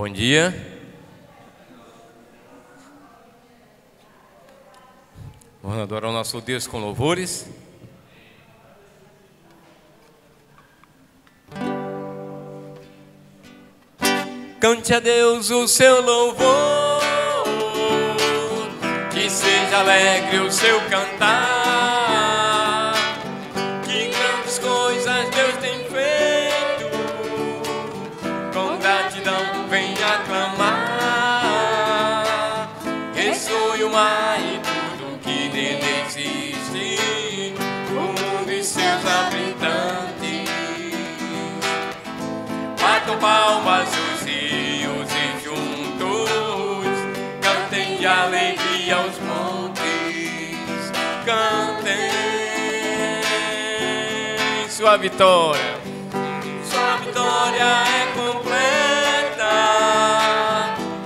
Bom dia. Vamos adorar o nosso Deus com louvores. Cante a Deus o seu louvor, que seja alegre o seu cantar, que grandes coisas Deus tem feito, com gratidão venha aclamar. Ressoe o mar e tudo que nele existe, o mundo e seus habitantes. Batam palmas os rios e juntos cantem de alegria aos montes, cantem sua vitória. Sua vitória é completa,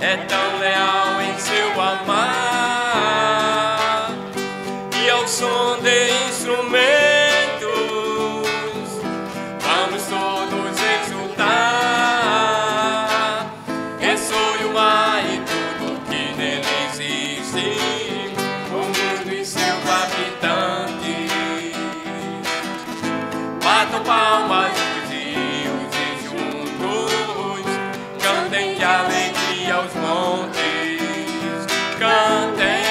é tão leal em seu amar, e ao som de instrumentos vamos todos exultar. Ressoe o mar e tudo que nele existe, o mundo e seus habitantes. Batam palmas os rios e juntos cantem de alegria aos montes, cantem.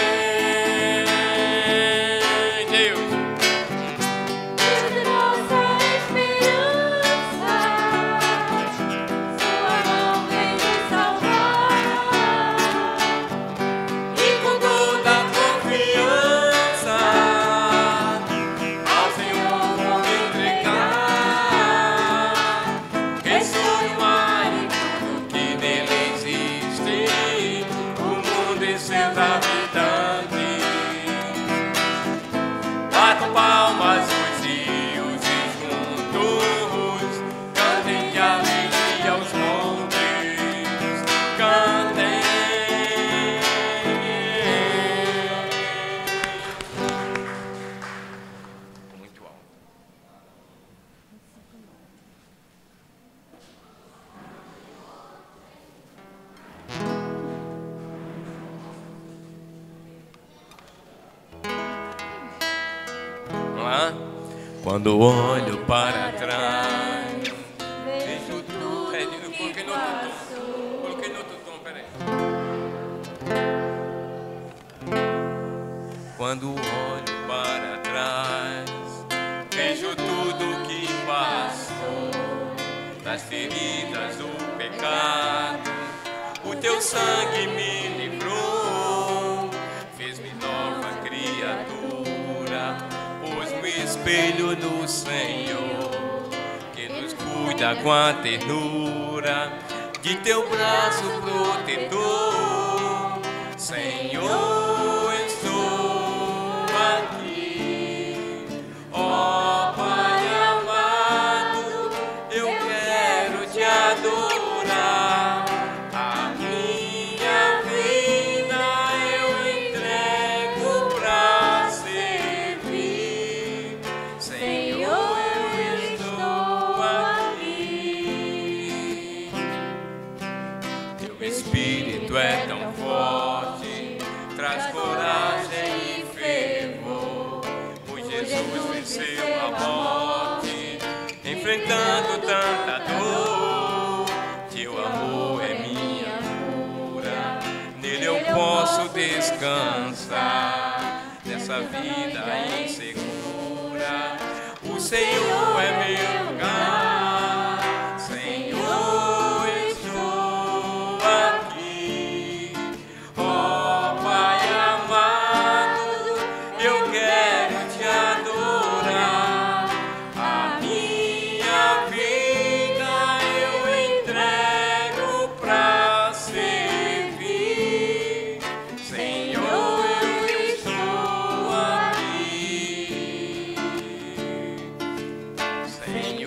Batam palmas os rios e juntos cantem de alegria aos montes, cantem. Muito alto. Quando olho para trás, vejo tudo. Eu coloquei no outro tom, peraí. Quando olho para trás, vejo tudo que passou, das feridas do pecado, o teu sangue me livrou, fez-me nova criatura. Espelho no Senhor, que nos cuida com a ternura de teu braço protetor. Senhor, estou aqui, ó Pai amado, eu quero te adorar. A minha vida eu entrego pra servir. Senhor, eu estou aqui. Teu Espírito é tão forte, traz coragem e fervor, pois Jesus venceu a morte, enfrentando tanta dor. Teu amor é minha cura, nele eu posso descansar, nessa vida insegura. O Senhor é meu lugar. Senhor, estou aqui, ó Pai amado, eu quero te adorar. A minha vida eu entrego pra servir. Senhor, eu estou aqui. Senhor,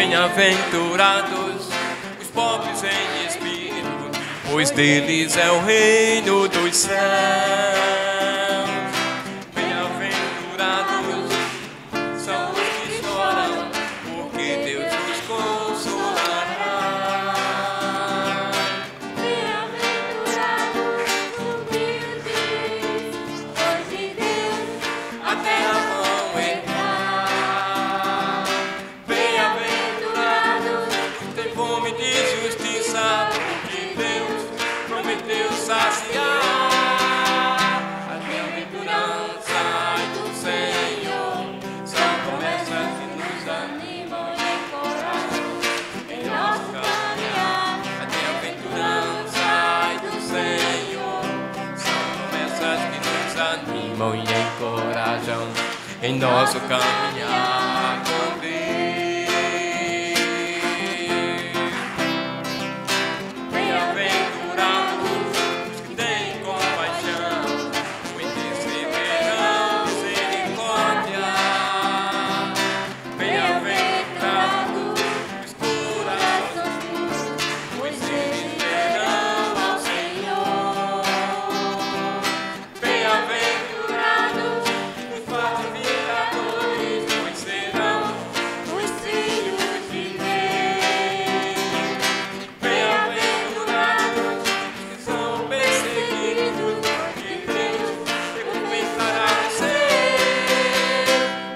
Bem-aventurados os pobres em espírito, pois deles é o reino dos céus. Bem-aventurados são os que choram, porque Deus os consolará. Bem-aventurados os humildes, pois de Deus a terra vão herdar. Bem-aventurados os que têm fome de justiça, porque Deus prometeu saciar. A bem-aventurança do Senhor são promessas que nos animam e encorajam em nosso caminhar. A bem-aventurança do Senhor são promessas que nos animam e encorajam em nosso caminhar com Deus. Bem-aventurados os que têm compaixão, pois receberão misericórdia. Bem-aventurados os corações puros, pois eles verão ao Senhor. Bem-aventurados os pacificadores, pois serão Os filhos de Deus. Bem-aventurados os que são perseguidos, porque Deus recompensará você.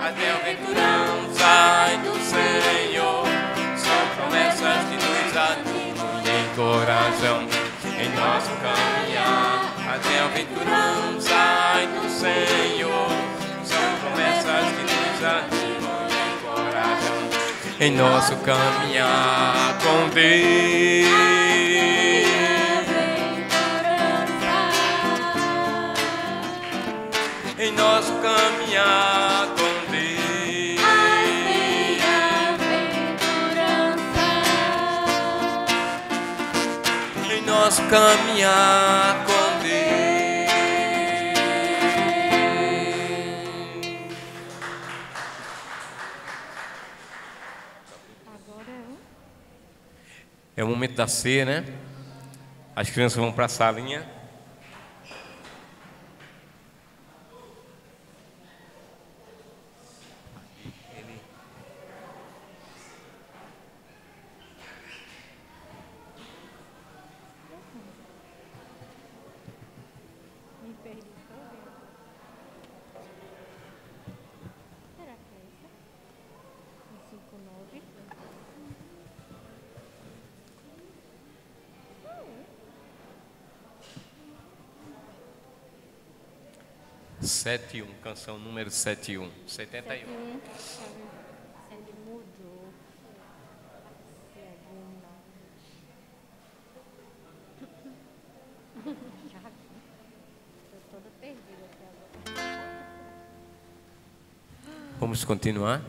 A bem-aventurança do Senhor são promessas que nos animam e encorajam em nosso caminhar. A bem-aventurança do Senhor são promessas que nos animam e encorajam em nosso caminhar com Deus. Em nosso caminhar com Deus. Em nosso caminhar com Deus. É o momento da ceia, né? As crianças vão para a salinha. Me perdi todinha. Será que é essa? 159. 71, canção número 71, 71. Ele mudou. Segunda. Já vi. Tô toda perdida até agora. Vamos continuar?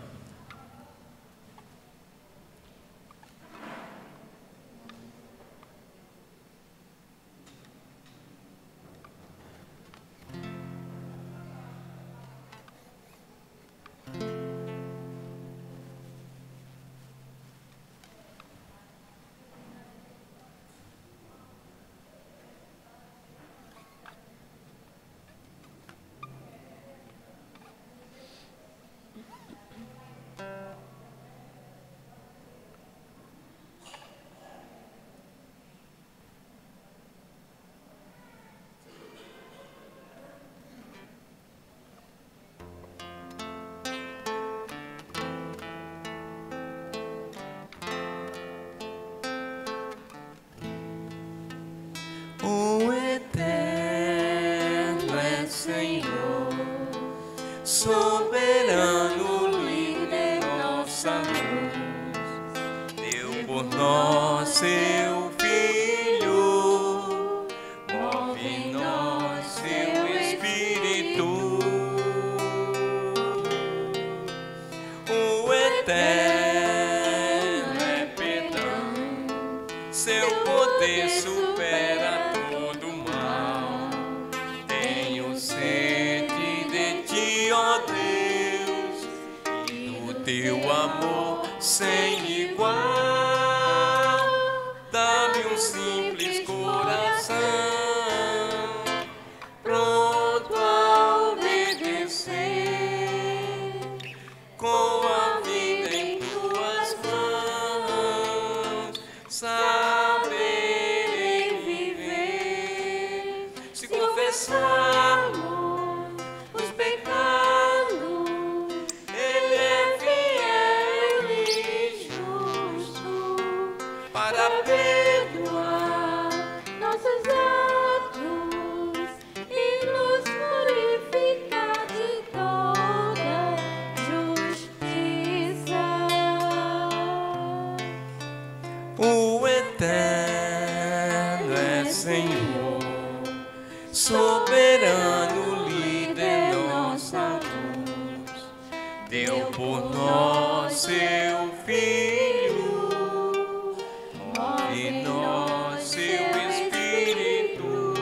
O eterno é Senhor, soberano, líder, nossa luz. Deu por nós seu Filho, move em nós seu Espírito. O eterno é perdão, seu poder supera todo mal. Tenho sede de ti, ó Deus, e do teu amor sem igual. confessarmos os pecados, Ele é fiel e justo para perdoar nossos atos e nos purificar de toda justiça. O Eterno é Senhor, soberano, líder, nossa luz. Deu por nós seu Filho, e nós seu Espírito.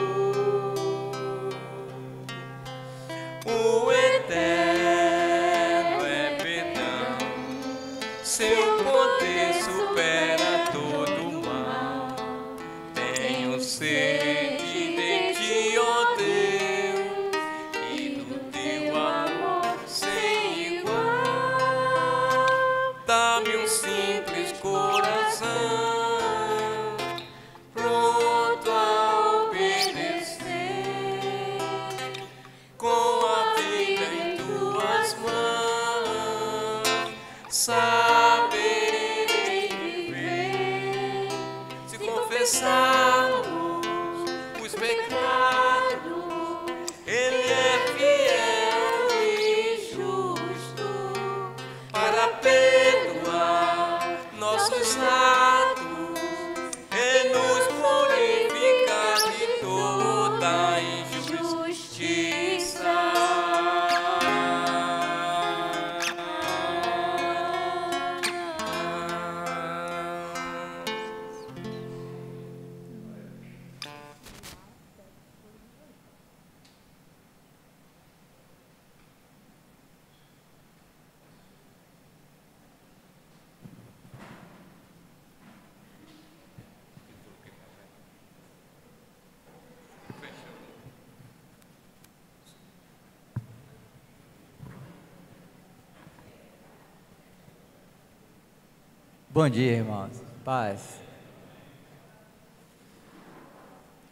O Eterno é perdão, seu poder supera todo mal. Tenho sede de ti, ó Deus, e do teu amor sem igual. Dá-me um simples coração, pronto a obedecer, com a vida em tuas mãos, saberei viver. Se confessarmos os pecados, Ele é fiel e justo para perdoar nossos atos e nos purificar de toda injustiça. Bom dia, irmãos. Paz.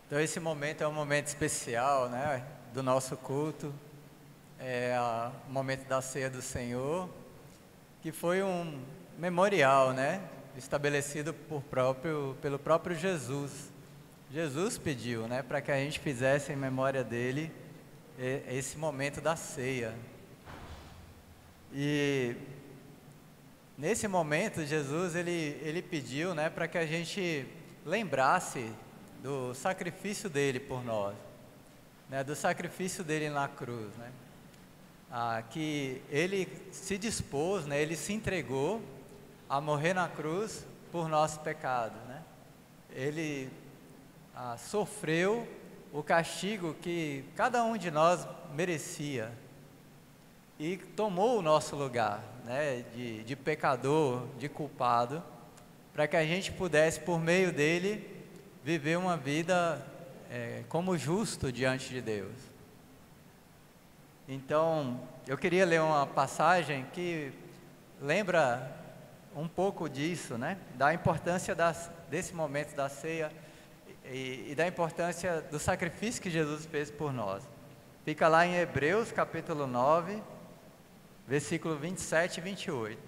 Então, esse momento é um momento especial, né, do nosso culto. É o momento da ceia do Senhor, que foi um memorial, né, estabelecido pelo próprio Jesus. Jesus pediu, né, para que a gente fizesse em memória dele esse momento da ceia. E nesse momento, Jesus ele pediu, né, para que a gente lembrasse do sacrifício dele por nós, né, do sacrifício dele na cruz, né, que ele se dispôs, né, ele se entregou a morrer na cruz por nossos pecados, né. Ele sofreu o castigo que cada um de nós merecia e tomou o nosso lugar, né, de pecador, de culpado, para que a gente pudesse, por meio dele, viver uma vida como justo diante de Deus. Então, eu queria ler uma passagem que lembra um pouco disso, né, da importância desse momento da ceia e da importância do sacrifício que Jesus fez por nós. Fica lá em Hebreus, capítulo 9, versículo 27 e 28.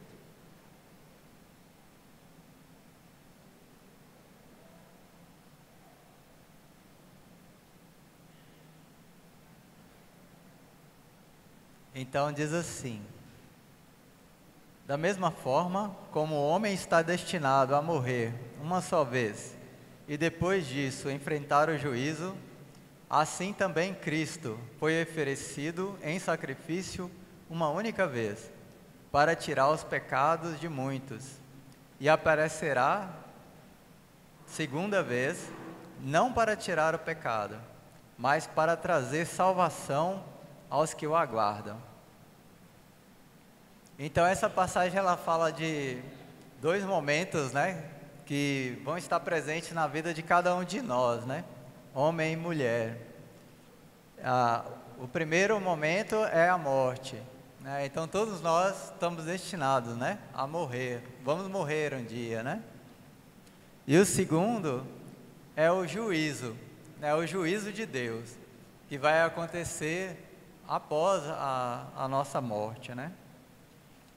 Então diz assim: da mesma forma como o homem está destinado a morrer uma só vez e depois disso enfrentar o juízo, assim também Cristo foi oferecido em sacrifício uma única vez, para tirar os pecados de muitos, e aparecerá segunda vez, não para tirar o pecado, mas para trazer salvação aos que o aguardam. Então essa passagem ela fala de dois momentos, né, que vão estar presentes na vida de cada um de nós, né, homem e mulher. O primeiro momento é a morte. Então todos nós estamos destinados, né, a morrer, vamos morrer um dia, né? E o segundo é o juízo, né, o juízo de Deus. que vai acontecer após a nossa morte, né?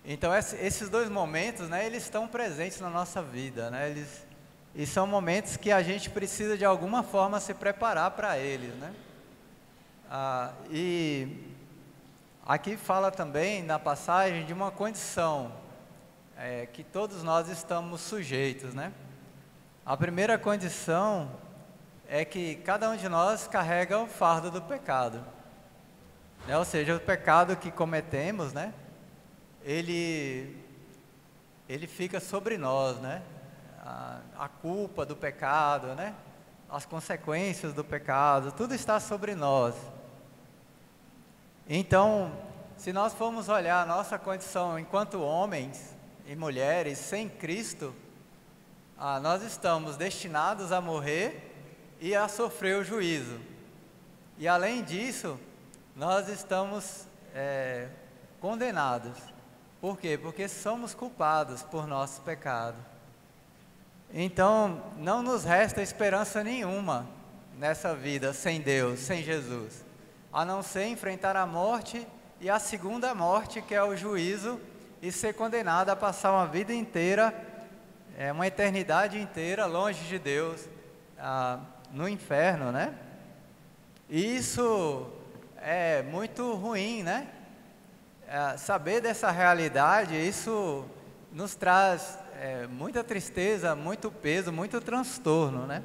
Então esses dois momentos, né, eles estão presentes na nossa vida, né? E são momentos que a gente precisa de alguma forma se preparar para eles, né? E aqui fala também na passagem de uma condição que todos nós estamos sujeitos, né? A primeira condição é que cada um de nós carrega o fardo do pecado, né? Ou seja, o pecado que cometemos, né? Ele fica sobre nós, né? A culpa do pecado, né? As consequências do pecado, tudo está sobre nós. Então, se nós formos olhar a nossa condição enquanto homens e mulheres sem Cristo, nós estamos destinados a morrer e a sofrer o juízo. E além disso, nós estamos condenados. Por quê? Porque somos culpados por nosso pecado. Então, não nos resta esperança nenhuma nessa vida sem Deus, sem Jesus, a não ser enfrentar a morte e a segunda morte, que é o juízo, e ser condenado a passar uma vida inteira, uma eternidade inteira longe de Deus, no inferno, né? E isso é muito ruim, né? Saber dessa realidade, isso nos traz muita tristeza, muito peso, muito transtorno, né?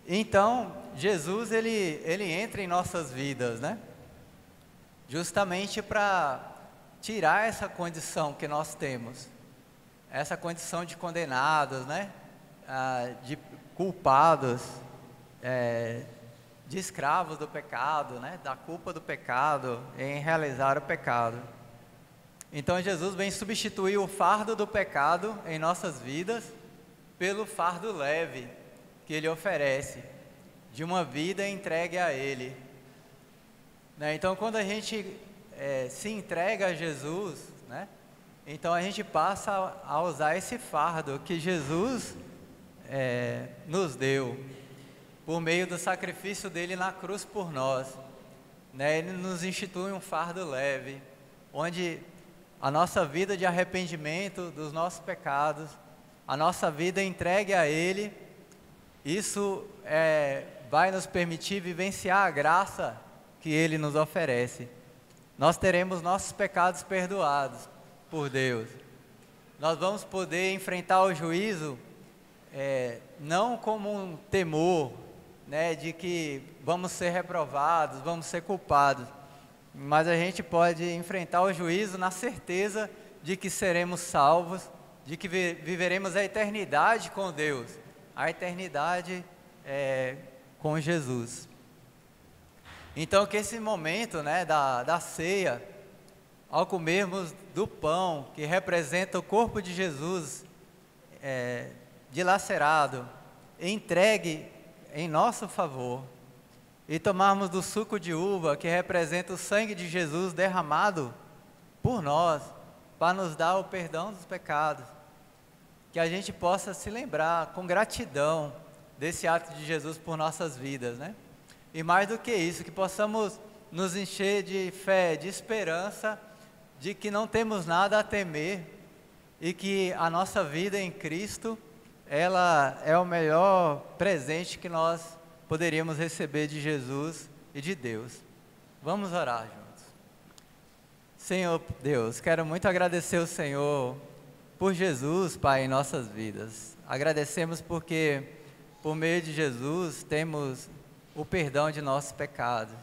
Então, Jesus, ele entra em nossas vidas, né? Justamente para tirar essa condição que nós temos, essa condição de condenados, né? De culpados, de escravos do pecado, né? Da culpa do pecado em realizar o pecado. Então Jesus vem substituir o fardo do pecado em nossas vidas pelo fardo leve que Ele oferece, de uma vida entregue a Ele, né? Então quando a gente se entrega a Jesus, né? Então a gente passa a usar esse fardo que Jesus nos deu, por meio do sacrifício dele na cruz por nós, né? Ele nos institui um fardo leve, onde a nossa vida de arrependimento dos nossos pecados, a nossa vida entregue a Ele, isso vai nos permitir vivenciar a graça que Ele nos oferece. Nós teremos nossos pecados perdoados por Deus. Nós vamos poder enfrentar o juízo não como um temor, né, de que vamos ser reprovados, vamos ser culpados, mas a gente pode enfrentar o juízo na certeza de que seremos salvos, de que viveremos a eternidade com Deus, a eternidade com Jesus. Então que esse momento, né, da ceia, ao comermos do pão, que representa o corpo de Jesus dilacerado, entregue em nosso favor, e tomarmos do suco de uva, que representa o sangue de Jesus derramado por nós, para nos dar o perdão dos pecados, que a gente possa se lembrar com gratidão desse ato de Jesus por nossas vidas, né? E mais do que isso, que possamos nos encher de fé, de esperança, de que não temos nada a temer, e que a nossa vida em Cristo, ela é o melhor presente que nós poderíamos receber de Jesus e de Deus. Vamos orar juntos. Senhor Deus, quero muito agradecer ao Senhor por Jesus, Pai, em nossas vidas. Agradecemos porque por meio de Jesus temos o perdão de nossos pecados.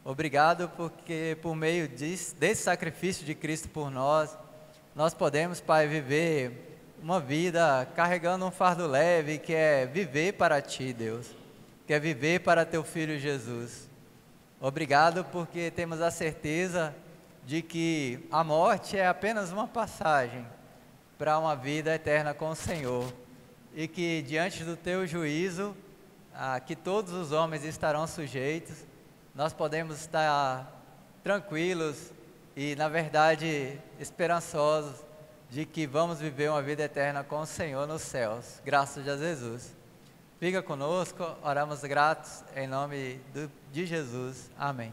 Obrigado porque por meio desse sacrifício de Cristo por nós podemos, Pai, viver uma vida carregando um fardo leve, que é viver para Ti, Deus, que é viver para Teu Filho Jesus. Obrigado porque temos a certeza de que a morte é apenas uma passagem para uma vida eterna com o Senhor, e que diante do Teu juízo, que todos os homens estarão sujeitos, nós podemos estar tranquilos e, na verdade, esperançosos de que vamos viver uma vida eterna com o Senhor nos céus, graças a Jesus. Fica conosco, oramos gratos em nome de Jesus. Amém.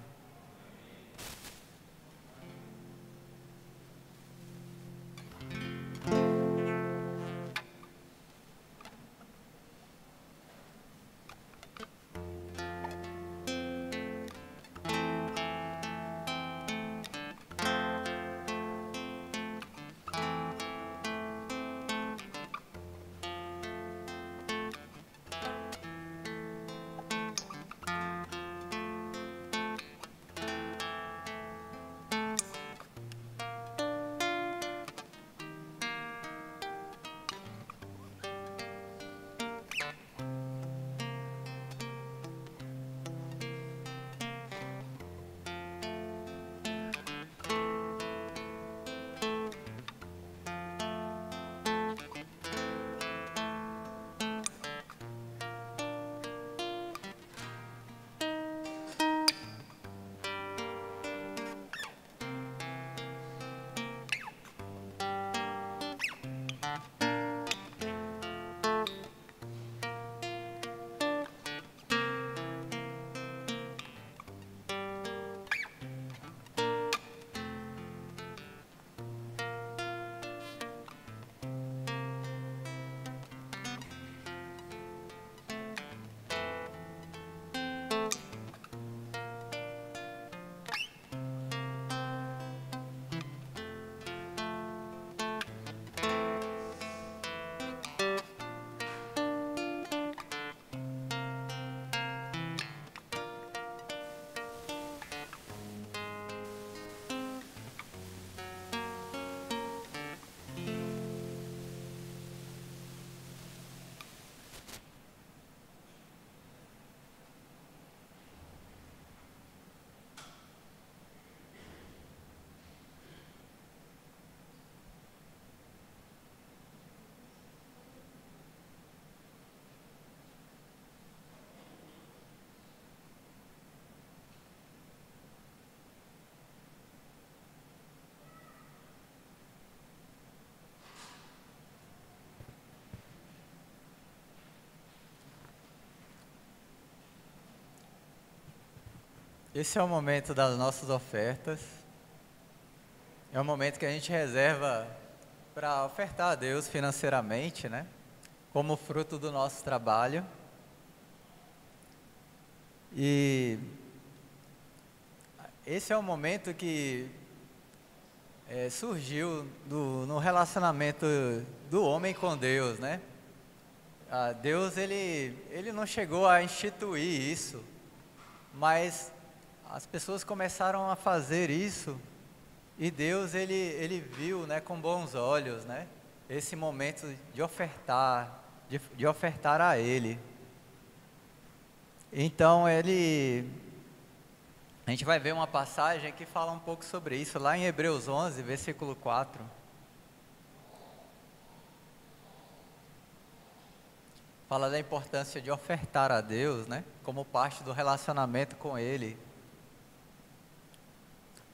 Esse é o momento das nossas ofertas. É o momento que a gente reserva para ofertar a Deus financeiramente, né? Como fruto do nosso trabalho. E esse é o momento que surgiu no relacionamento do homem com Deus, né? Deus, ele não chegou a instituir isso, mas as pessoas começaram a fazer isso e Deus, ele viu, né, com bons olhos, né, esse momento de ofertar, de ofertar a Ele. Então, a gente vai ver uma passagem que fala um pouco sobre isso, lá em Hebreus 11, versículo 4. Fala da importância de ofertar a Deus, né, como parte do relacionamento com Ele.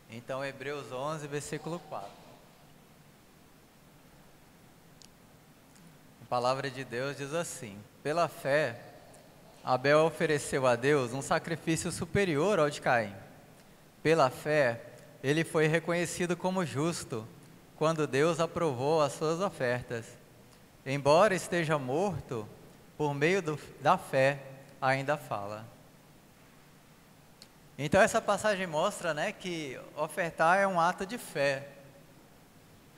Então, Hebreus 11, versículo 4. A palavra de Deus diz assim: pela fé, Abel ofereceu a Deus um sacrifício superior ao de Caim. Pela fé, ele foi reconhecido como justo, quando Deus aprovou as suas ofertas. Embora esteja morto, por meio da fé, ainda fala. Então essa passagem mostra, né, que ofertar é um ato de fé,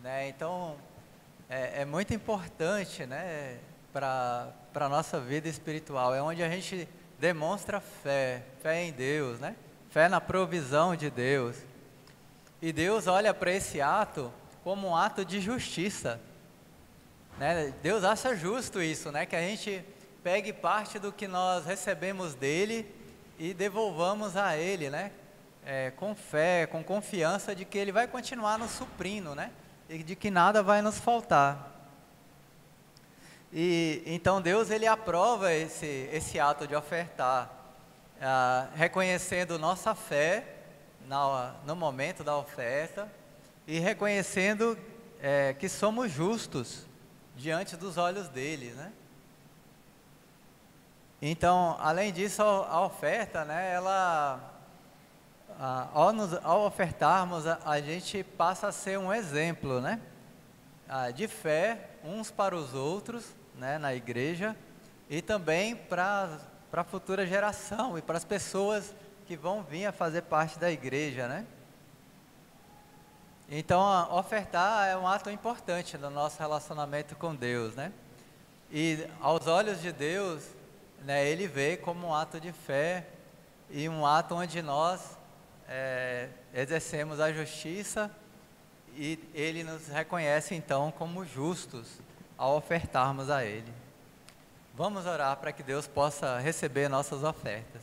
né? Então é muito importante, né, para a nossa vida espiritual, é onde a gente demonstra fé em Deus, né? Fé na provisão de Deus. E Deus olha para esse ato como um ato de justiça, né? Deus acha justo isso, né, que a gente pegue parte do que nós recebemos dele e devolvamos a Ele, né? Com fé, com confiança de que Ele vai continuar nos suprindo, né? E de que nada vai nos faltar. E então Deus, Ele aprova esse ato de ofertar, reconhecendo nossa fé no momento da oferta e reconhecendo que somos justos diante dos olhos dele, né? Então, além disso, a oferta, né, ao ofertarmos, a gente passa a ser um exemplo, né, de fé uns para os outros, né, na igreja, e também para a futura geração e para as pessoas que vão vir a fazer parte da igreja, né? Então, ofertar é um ato importante no nosso relacionamento com Deus, né? E aos olhos de Deus, né, Ele vê como um ato de fé e um ato onde nós exercemos a justiça e Ele nos reconhece então como justos ao ofertarmos a Ele. Vamos orar para que Deus possa receber nossas ofertas.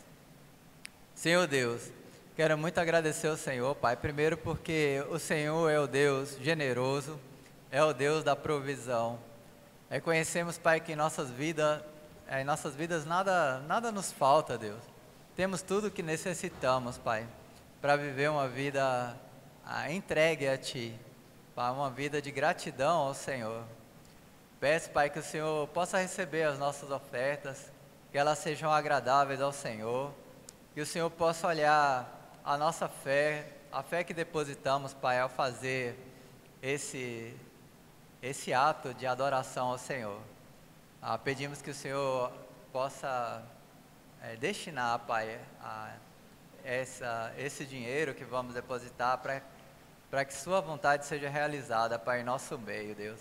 Senhor Deus, quero muito agradecer ao Senhor, Pai, primeiro porque o Senhor é o Deus generoso, é o Deus da provisão. Reconhecemos, Pai, que em nossas vidas nada nos falta, Deus. Temos tudo o que necessitamos, Pai, para viver uma vida entregue a Ti, Pai, uma vida de gratidão ao Senhor. Peço, Pai, que o Senhor possa receber as nossas ofertas, que elas sejam agradáveis ao Senhor, que o Senhor possa olhar a nossa fé, a fé que depositamos, Pai, ao fazer esse ato de adoração ao Senhor. Pedimos que o Senhor possa destinar, Pai, esse dinheiro que vamos depositar para que Sua vontade seja realizada, Pai, em nosso meio, Deus.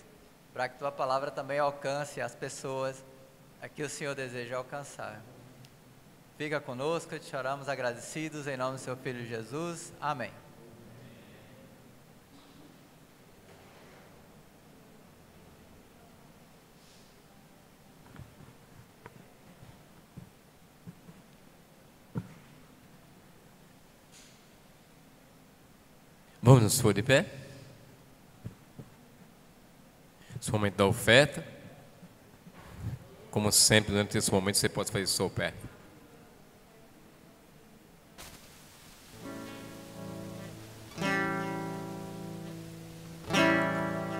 Para que Tua palavra também alcance as pessoas que o Senhor deseja alcançar. Fica conosco, te oramos agradecidos, em nome do Seu Filho Jesus. Amém. Vamos nos pôr de pé. Esse momento da oferta. Como sempre, durante esse momento, você pode fazer sua oferta.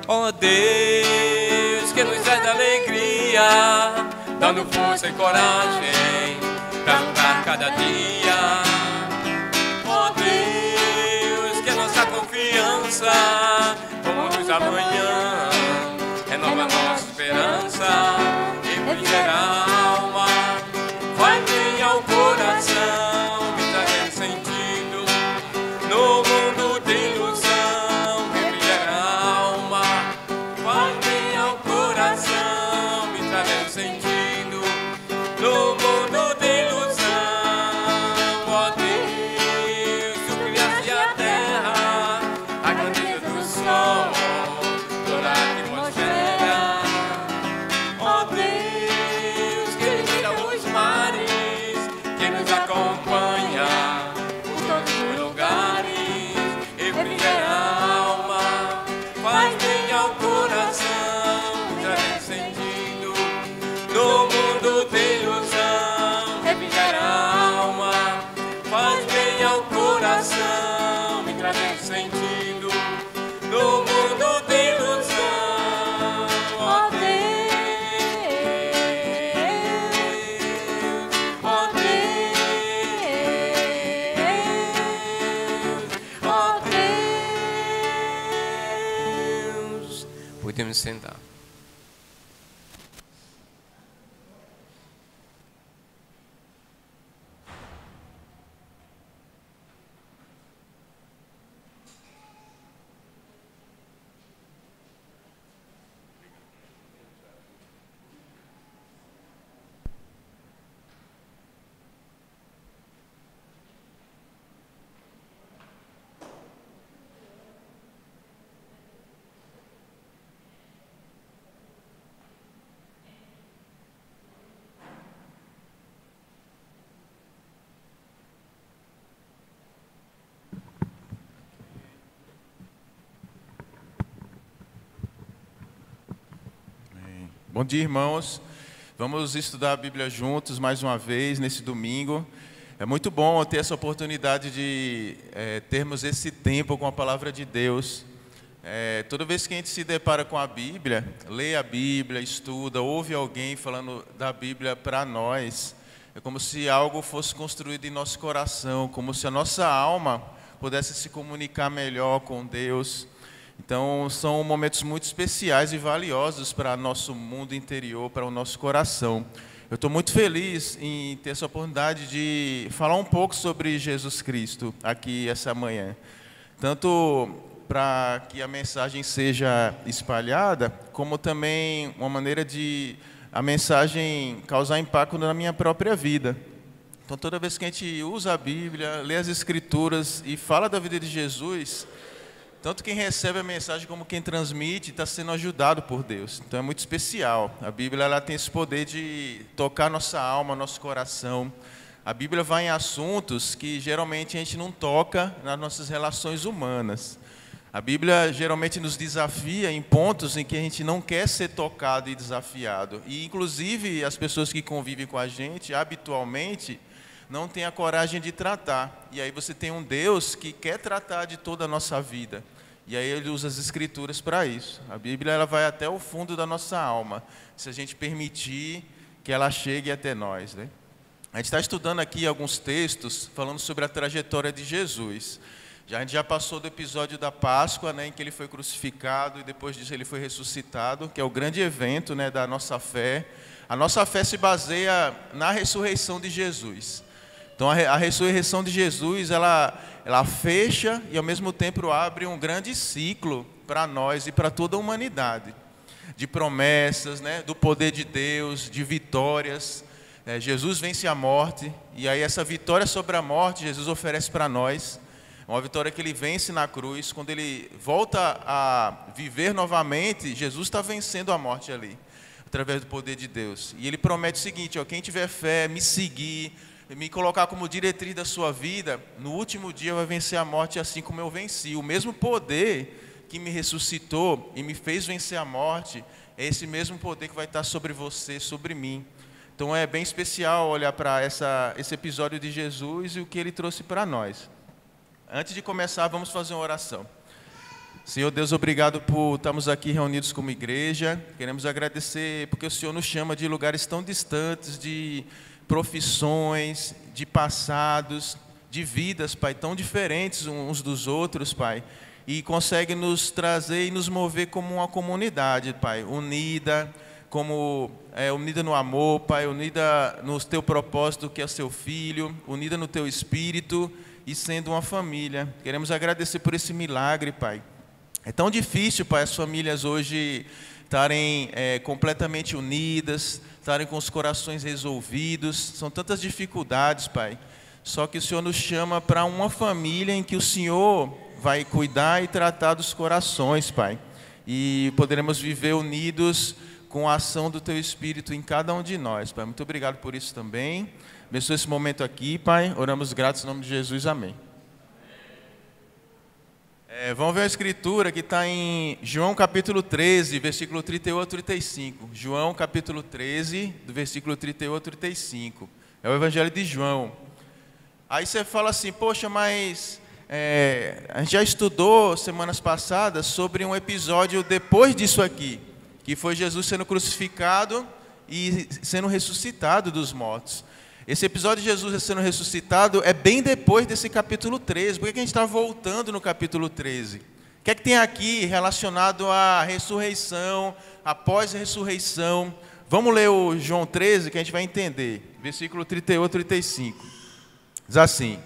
Ó Deus, que nos traz alegria, dando força e coragem para lutar cada dia. Ó Deus, que nossa confiança, como luz da manhã, renova nossa esperança, refrigera a alma, faz bem ao coração, me trazendo sentido no mundo de ilusão. Refrigera a alma, faz bem ao coração, me trazendo sentido no mundo de ilusão. Ó Deus, tu criaste a terra, a grandeza do sol, toda a atmosfera. Ó Deus, que gira os mares, que nos acompanha por todos os lugares. Refrigera a alma, faz bem ao coração, trazendo sentido no mundo de ilusão. Refrigera a alma, faz bem ao coração, me trazendo sentido no mundo de ilusão. Ó Deus, ó Deus, ó Deus. Podemos sentar. Bom dia, irmãos. Vamos estudar a Bíblia juntos mais uma vez nesse domingo. É muito bom ter essa oportunidade de termos esse tempo com a palavra de Deus. Toda vez que a gente se depara com a Bíblia, lê a Bíblia, estuda, ouve alguém falando da Bíblia para nós, É como se algo fosse construído em nosso coração, como se a nossa alma pudesse se comunicar melhor com Deus. Então, são momentos muito especiais e valiosos para nosso mundo interior, para o nosso coração. Eu estou muito feliz em ter essa oportunidade de falar um pouco sobre Jesus Cristo aqui essa manhã. Tanto para que a mensagem seja espalhada, como também uma maneira de a mensagem causar impacto na minha própria vida. Então, toda vez que a gente usa a Bíblia, lê as Escrituras e fala da vida de Jesus, tanto quem recebe a mensagem como quem transmite está sendo ajudado por Deus. Então, é muito especial. A Bíblia ela tem esse poder de tocar nossa alma, nosso coração. A Bíblia vai em assuntos que geralmente a gente não toca nas nossas relações humanas. A Bíblia geralmente nos desafia em pontos em que a gente não quer ser tocado e desafiado. E, inclusive, as pessoas que convivem com a gente, habitualmente, não têm a coragem de tratar. E aí você tem um Deus que quer tratar de toda a nossa vida. E aí Ele usa as Escrituras para isso. A Bíblia ela vai até o fundo da nossa alma, se a gente permitir que ela chegue até nós, né? A gente está estudando aqui alguns textos falando sobre a trajetória de Jesus. A gente já passou do episódio da Páscoa, né, em que ele foi crucificado e depois disso ele foi ressuscitado, que é o grande evento, né, da nossa fé. A nossa fé se baseia na ressurreição de Jesus. Então a ressurreição de Jesus, ela fecha e ao mesmo tempo abre um grande ciclo para nós e para toda a humanidade. De promessas, né, do poder de Deus, de vitórias. Jesus vence a morte e aí essa vitória sobre a morte Jesus oferece para nós. Uma vitória que ele vence na cruz. Quando ele volta a viver novamente, Jesus está vencendo a morte ali, através do poder de Deus. E ele promete o seguinte, quem tiver fé, me seguir, me colocar como diretriz da sua vida, no último dia vai vencer a morte assim como eu venci. O mesmo poder que me ressuscitou e me fez vencer a morte, é esse mesmo poder que vai estar sobre você, sobre mim. Então é bem especial olhar para esse episódio de Jesus e o que ele trouxe para nós. Antes de começar, vamos fazer uma oração. Senhor Deus, obrigado por estarmos aqui reunidos como igreja. Queremos agradecer porque o Senhor nos chama de lugares tão distantes, de profissões, de passados, de vidas, Pai, tão diferentes uns dos outros, Pai. E consegue nos trazer e nos mover como uma comunidade, Pai, unida, unida no amor, Pai, unida no Teu propósito, que é o Seu Filho, unida no Teu Espírito, e sendo uma família. Queremos agradecer por esse milagre, Pai. É tão difícil, Pai, as famílias hoje estarem completamente unidas, estarem com os corações resolvidos. São tantas dificuldades, Pai. Só que o Senhor nos chama para uma família em que o Senhor vai cuidar e tratar dos corações, Pai. E poderemos viver unidos com a ação do Teu Espírito em cada um de nós, Pai. Muito obrigado por isso também. Abençoe esse momento aqui, Pai. Oramos gratos em nome de Jesus. Amém. Vamos ver a escritura que está em João capítulo 13, versículo 38 a 35. João capítulo 13, do versículo 38 a 35. É o Evangelho de João. Aí você fala assim, poxa, mas a gente já estudou semanas passadas sobre um episódio depois disso aqui, que foi Jesus sendo crucificado e sendo ressuscitado dos mortos. Esse episódio de Jesus sendo ressuscitado é bem depois desse capítulo 13. Por que a gente está voltando no capítulo 13? O que é que tem aqui relacionado à ressurreição, após a ressurreição? Vamos ler o João 13 que a gente vai entender. Versículo 38 e 35. Diz assim.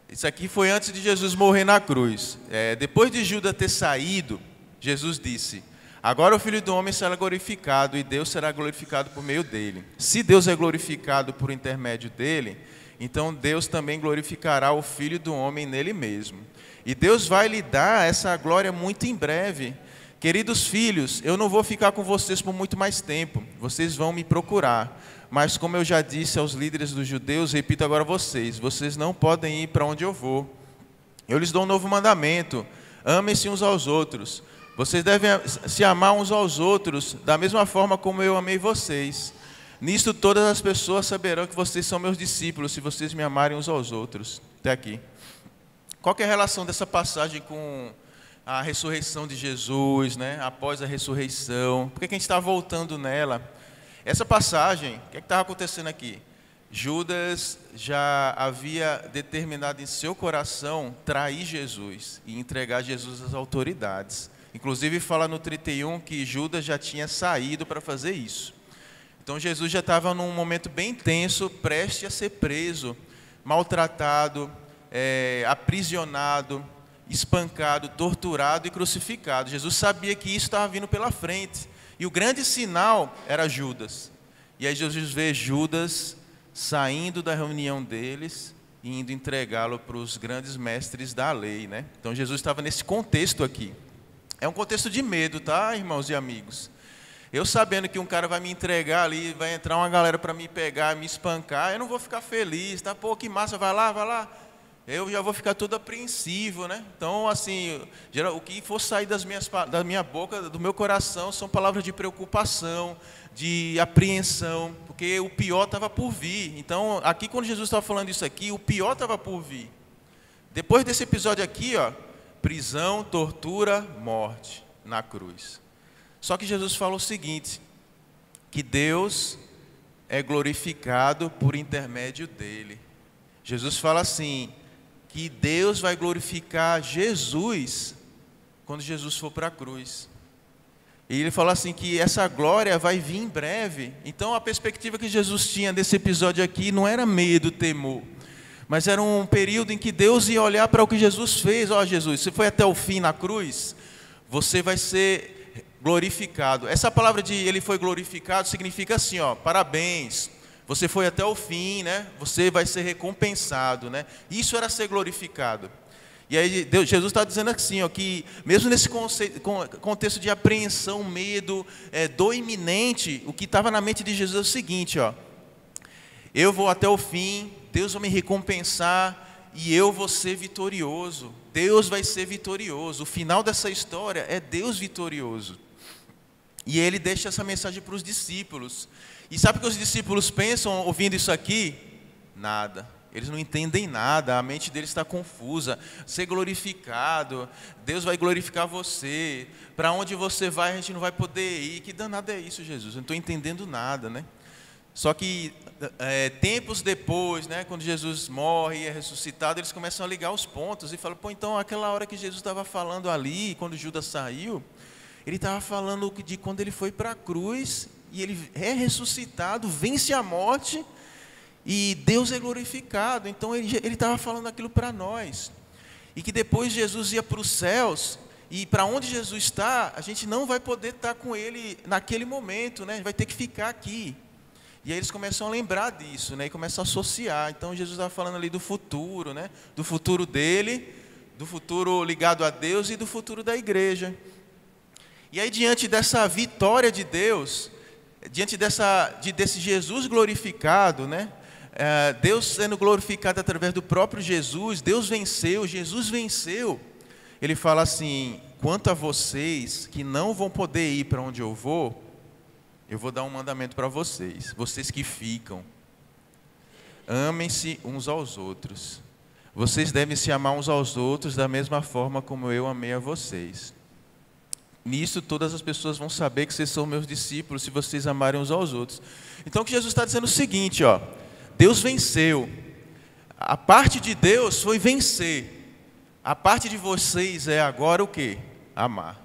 Isso aqui foi antes de Jesus morrer na cruz. Depois de Judas ter saído, Jesus disse: agora o Filho do Homem será glorificado e Deus será glorificado por meio dele. Se Deus é glorificado por intermédio dele, então Deus também glorificará o Filho do Homem nele mesmo. E Deus vai lhe dar essa glória muito em breve. Queridos filhos, eu não vou ficar com vocês por muito mais tempo. Vocês vão me procurar. Mas como eu já disse aos líderes dos judeus, repito agora a vocês: vocês não podem ir para onde eu vou. Eu lhes dou um novo mandamento: amem-se uns aos outros. Vocês devem se amar uns aos outros da mesma forma como eu amei vocês. Nisto todas as pessoas saberão que vocês são meus discípulos, se vocês me amarem uns aos outros. Até aqui. Qual que é a relação dessa passagem com a ressurreição de Jesus, né? Após a ressurreição? Por que a gente está voltando nela? Essa passagem, o que estava acontecendo aqui? Judas já havia determinado em seu coração trair Jesus e entregar Jesus às autoridades. Inclusive fala no 31 que Judas já tinha saído para fazer isso. Então Jesus já estava num momento bem tenso, prestes a ser preso, maltratado, aprisionado, espancado, torturado e crucificado. Jesus sabia que isso estava vindo pela frente. E o grande sinal era Judas. E aí Jesus vê Judas saindo da reunião deles e indo entregá-lo para os grandes mestres da lei, né? Então Jesus estava nesse contexto aqui. É um contexto de medo, tá, irmãos e amigos? Eu sabendo que um cara vai me entregar ali, vai entrar uma galera para me pegar, me espancar, eu não vou ficar feliz, tá? Pô, que massa, vai lá. Eu já vou ficar todo apreensivo, né? Então, assim, o que for sair da minha boca, do meu coração, são palavras de preocupação, de apreensão, porque o pior estava por vir. Então, aqui quando Jesus estava falando isso aqui, o pior estava por vir. Depois desse episódio aqui, ó, prisão, tortura, morte na cruz. Só que Jesus fala o seguinte, que Deus é glorificado por intermédio dele. Jesus fala assim, que Deus vai glorificar Jesus quando Jesus for para a cruz. E ele fala assim que essa glória vai vir em breve. Então a perspectiva que Jesus tinha desse episódio aqui não era medo, temor, mas era um período em que Deus ia olhar para o que Jesus fez. Ó, Jesus, você foi até o fim na cruz, você vai ser glorificado. Essa palavra de ele foi glorificado significa assim, ó, parabéns, você foi até o fim, né? Você vai ser recompensado, né? Isso era ser glorificado. E aí Jesus está dizendo assim, ó, que mesmo nesse contexto de apreensão, medo, dor iminente, o que estava na mente de Jesus é o seguinte, ó, eu vou até o fim, Deus vai me recompensar e eu vou ser vitorioso. Deus vai ser vitorioso. O final dessa história é Deus vitorioso. E ele deixa essa mensagem para os discípulos. E sabe o que os discípulos pensam ouvindo isso aqui? Nada. Eles não entendem nada, a mente deles está confusa. Ser glorificado, Deus vai glorificar você. Para onde você vai, a gente não vai poder ir. Que danado é isso, Jesus? Eu não estou entendendo nada, né? Só que tempos depois, né, quando Jesus morre e é ressuscitado, eles começam a ligar os pontos e falam, pô, então aquela hora que Jesus estava falando ali, quando Judas saiu, ele estava falando de quando ele foi para a cruz e ele é ressuscitado, vence a morte e Deus é glorificado. Então ele estava falando aquilo para nós. E que depois Jesus ia para os céus e para onde Jesus está, a gente não vai poder estar com ele naquele momento, né? A gente vai ter que ficar aqui. E aí eles começam a lembrar disso, né? E começam a associar. Então Jesus estava falando ali do futuro, né? Do futuro dele, do futuro ligado a Deus e do futuro da igreja. E aí diante dessa vitória de Deus, diante desse Jesus glorificado, né? Deus sendo glorificado através do próprio Jesus, Deus venceu, Jesus venceu. Ele fala assim, quanto a vocês que não vão poder ir para onde eu vou dar um mandamento para vocês, vocês que ficam, amem-se uns aos outros. Vocês devem se amar uns aos outros da mesma forma como eu amei a vocês. Nisso todas as pessoas vão saber que vocês são meus discípulos, se vocês amarem uns aos outros. Então o que Jesus está dizendo é o seguinte, ó, Deus venceu. A parte de Deus foi vencer. A parte de vocês é agora o quê? Amar.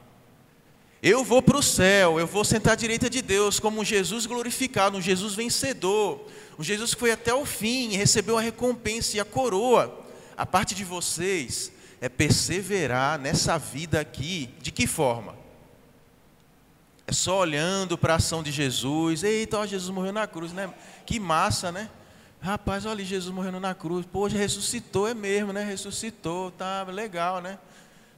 Eu vou para o céu, eu vou sentar à direita de Deus como um Jesus glorificado, um Jesus vencedor, um Jesus que foi até o fim e recebeu a recompensa e a coroa. A parte de vocês é perseverar nessa vida aqui. De que forma? É só olhando para a ação de Jesus. Eita, ó, Jesus morreu na cruz, né? Que massa, né? Rapaz, olha ali, Jesus morrendo na cruz. Pô, já ressuscitou, é mesmo, né? Ressuscitou, tá legal, né?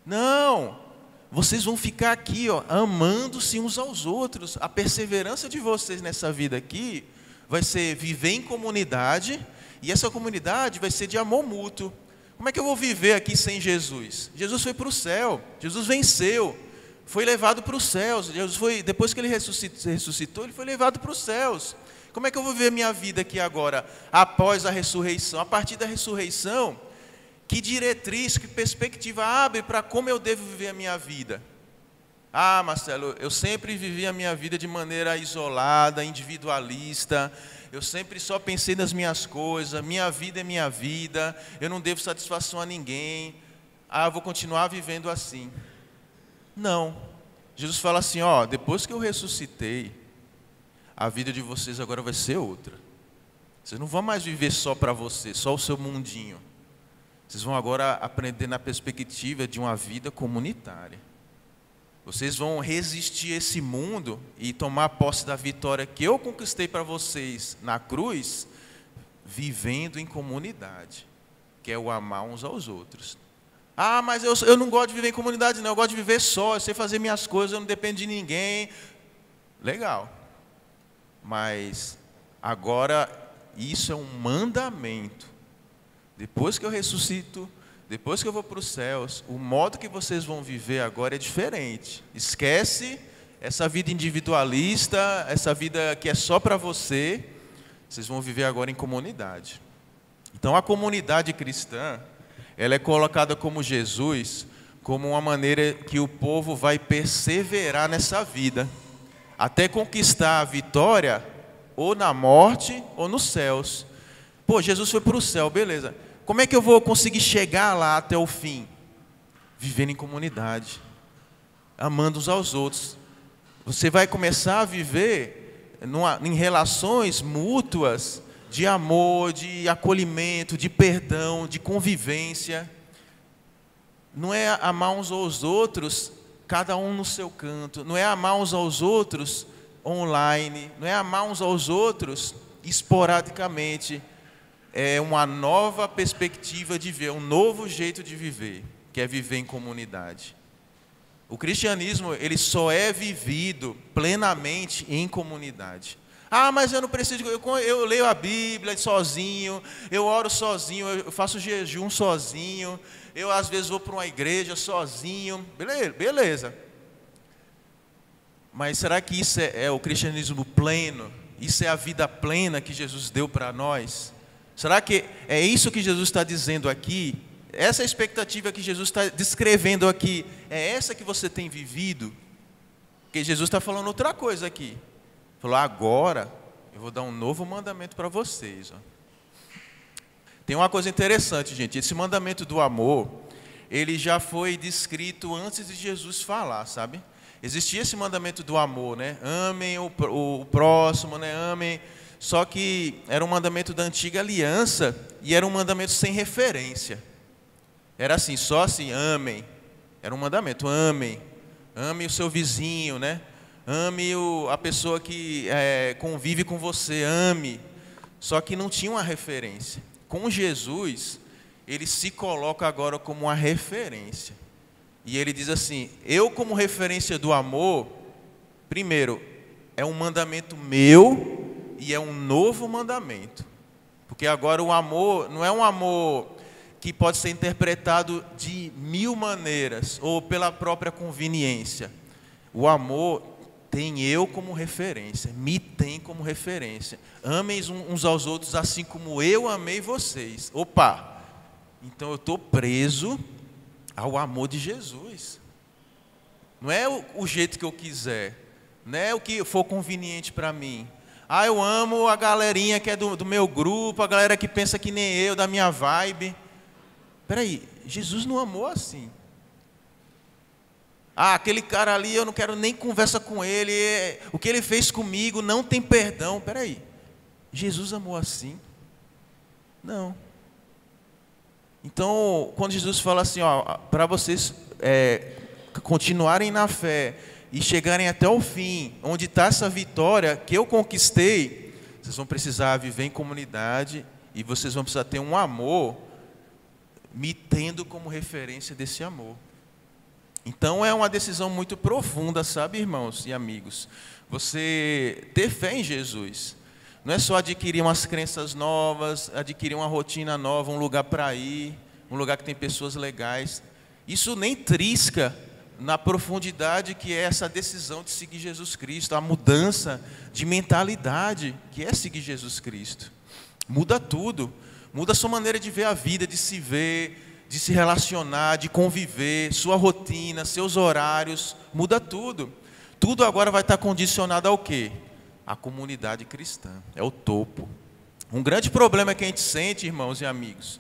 Não! Vocês vão ficar aqui, ó, amando-se uns aos outros. A perseverança de vocês nessa vida aqui vai ser viver em comunidade, e essa comunidade vai ser de amor mútuo. Como é que eu vou viver aqui sem Jesus? Jesus foi para o céu, Jesus venceu, foi levado para os céus. Jesus foi, depois que ele ressuscitou, ele foi levado para os céus. Como é que eu vou viver minha vida aqui agora, após a ressurreição? A partir da ressurreição, que diretriz, que perspectiva abre para como eu devo viver a minha vida? Ah, Marcelo, eu sempre vivi a minha vida de maneira isolada, individualista. Eu sempre só pensei nas minhas coisas. Minha vida é minha vida. Eu não devo satisfação a ninguém. Ah, eu vou continuar vivendo assim. Não. Jesus fala assim, ó, depois que eu ressuscitei, a vida de vocês agora vai ser outra. Vocês não vão mais viver só para você, só o seu mundinho. Vocês vão agora aprender na perspectiva de uma vida comunitária. Vocês vão resistir a esse mundo e tomar posse da vitória que eu conquistei para vocês na cruz, vivendo em comunidade, que é o amar uns aos outros. Ah, mas eu não gosto de viver em comunidade, não. Eu gosto de viver só, eu sei fazer minhas coisas, eu não dependo de ninguém. Legal. Mas agora isso é um mandamento. Depois que eu ressuscito, depois que eu vou para os céus, o modo que vocês vão viver agora é diferente. Esquece essa vida individualista, essa vida que é só para você. Vocês vão viver agora em comunidade. Então a comunidade cristã, ela é colocada como Jesus, como uma maneira que o povo vai perseverar nessa vida, até conquistar a vitória, ou na morte, ou nos céus. Pô, Jesus foi para o céu, beleza. Como é que eu vou conseguir chegar lá até o fim? Vivendo em comunidade, amando uns aos outros. Você vai começar a viver em relações mútuas, de amor, de acolhimento, de perdão, de convivência. Não é amar uns aos outros, cada um no seu canto. Não é amar uns aos outros online. Não é amar uns aos outros esporadicamente. É uma nova perspectiva de ver, um novo jeito de viver, que é viver em comunidade. O cristianismo, ele só é vivido plenamente em comunidade. Ah, mas eu não preciso, eu leio a Bíblia sozinho, eu oro sozinho, eu faço jejum sozinho, eu às vezes vou para uma igreja sozinho, beleza. Mas será que isso é o cristianismo pleno? Isso é a vida plena que Jesus deu para nós? Será que é isso que Jesus está dizendo aqui? Essa expectativa que Jesus está descrevendo aqui, é essa que você tem vivido? Porque Jesus está falando outra coisa aqui. Falou, agora eu vou dar um novo mandamento para vocês. Ó. Tem uma coisa interessante, gente. Esse mandamento do amor, ele já foi descrito antes de Jesus falar, sabe? Existia esse mandamento do amor, né? Amem o próximo, né? Amem. Só que era um mandamento da antiga aliança e era um mandamento sem referência. Era assim, só assim, amem. Era um mandamento, amem. Ame o seu vizinho, né? Ame a pessoa que convive com você, ame. Só que não tinha uma referência. Com Jesus, ele se coloca agora como uma referência. E ele diz assim, eu como referência do amor, primeiro, é um mandamento meu, e é um novo mandamento. Porque agora o amor não é um amor que pode ser interpretado de 1000 maneiras, ou pela própria conveniência. O amor tem eu como referência, me tem como referência. Amem uns aos outros assim como eu amei vocês. Opa! Então eu estou preso ao amor de Jesus. Não é o jeito que eu quiser, não é o que for conveniente para mim. Ah, eu amo a galerinha que é do meu grupo, a galera que pensa que nem eu, da minha vibe. Espera aí, Jesus não amou assim. Ah, aquele cara ali, eu não quero nem conversa com ele, o que ele fez comigo não tem perdão. Espera aí, Jesus amou assim? Não. Então, quando Jesus fala assim, para vocês continuarem na fé, e chegarem até o fim, onde está essa vitória que eu conquistei, vocês vão precisar viver em comunidade e vocês vão precisar ter um amor, me tendo como referência desse amor. Então é uma decisão muito profunda, sabe, irmãos e amigos? Você ter fé em Jesus. Não é só adquirir umas crenças novas, adquirir uma rotina nova, um lugar para ir, um lugar que tem pessoas legais. Isso nem trisca na profundidade que é essa decisão de seguir Jesus Cristo, a mudança de mentalidade que é seguir Jesus Cristo. Muda tudo, muda a sua maneira de ver a vida, de se ver, de se relacionar, de conviver, sua rotina, seus horários, muda tudo. Tudo agora vai estar condicionado ao quê? A comunidade cristã, é o topo. Um grande problema que a gente sente, irmãos e amigos,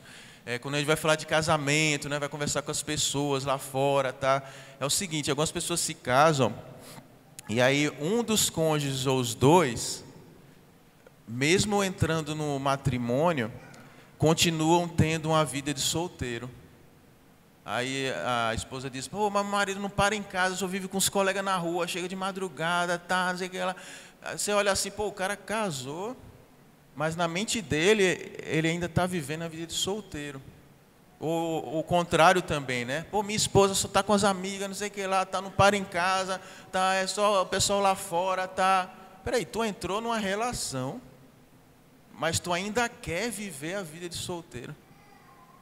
quando a gente vai falar de casamento, né, vai conversar com as pessoas lá fora, tá? É o seguinte, algumas pessoas se casam, e aí um dos cônjuges ou os dois, mesmo entrando no matrimônio, continuam tendo uma vida de solteiro. Aí a esposa diz, pô, mas o marido não para em casa, só vive com os colegas na rua, chega de madrugada, tá, não sei o que lá. Você olha assim, pô, o cara casou, mas na mente dele, ele ainda está vivendo a vida de solteiro. Ou o contrário também, né? Pô, minha esposa só está com as amigas, não sei o que lá, tá, não para em casa, tá, é só o pessoal lá fora, tá. Peraí, tu entrou numa relação, mas tu ainda quer viver a vida de solteiro.